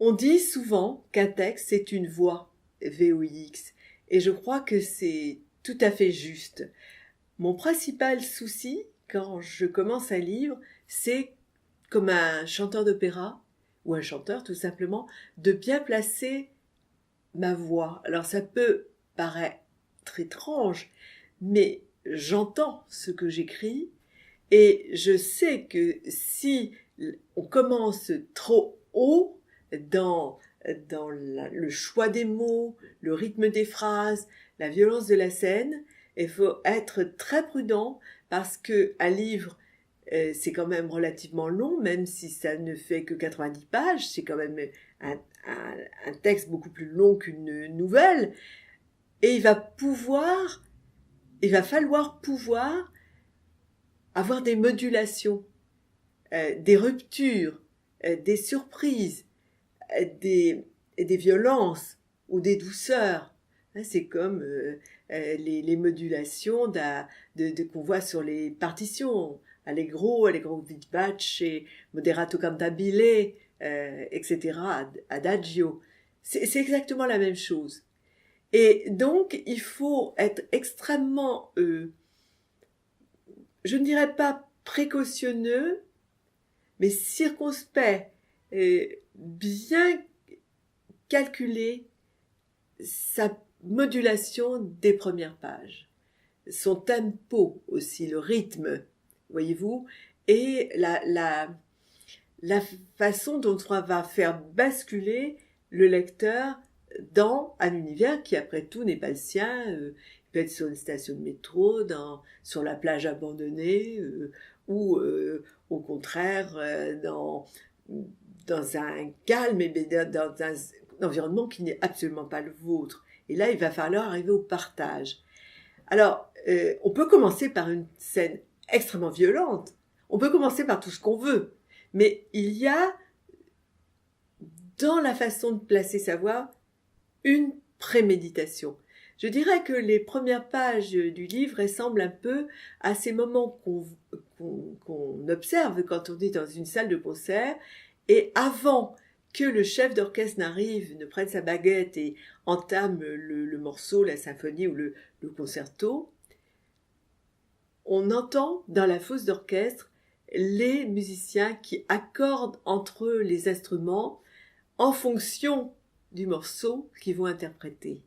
On dit souvent qu'un texte, c'est une voix, VOIX, et je crois que c'est tout à fait juste. Mon principal souci, quand je commence un livre, c'est, comme un chanteur d'opéra, ou un chanteur tout simplement, de bien placer ma voix. Alors ça peut paraître étrange, mais j'entends ce que j'écris, et je sais que si on commence trop haut dans, le choix des mots, le rythme des phrases, la violence de la scène, il faut être très prudent parce qu'un livre, c'est quand même relativement long, même si ça ne fait que 90 pages, c'est quand même un, un texte beaucoup plus long qu'une nouvelle, et il va falloir pouvoir avoir des modulations, des ruptures, des surprises, des violences ou des douceurs. C'est comme les modulations qu'on voit sur les partitions, allegro vivace, moderato cantabile, etc., adagio. C'est exactement la même chose. Et donc, il faut être extrêmement, je ne dirais pas précautionneux, mais circonspect, et bien calculer sa modulation des premières pages, son tempo aussi, le rythme, voyez-vous, et la façon dont on va faire basculer le lecteur dans un univers qui, après tout, n'est pas le sien. Il peut être sur une station de métro, sur la plage abandonnée, ou au contraire dans un calme, mais dans un environnement qui n'est absolument pas le vôtre. Et là, il va falloir arriver au partage. Alors, on peut commencer par une scène extrêmement violente. On peut commencer par tout ce qu'on veut. Mais il y a, dans la façon de placer sa voix, une préméditation. Je dirais que les premières pages du livre ressemblent un peu à ces moments qu'on observe quand on est dans une salle de concert, et avant que le chef d'orchestre n'arrive, ne prenne sa baguette et entame le morceau, la symphonie ou le concerto, on entend dans la fosse d'orchestre les musiciens qui accordent entre eux les instruments en fonction du morceau qu'ils vont interpréter.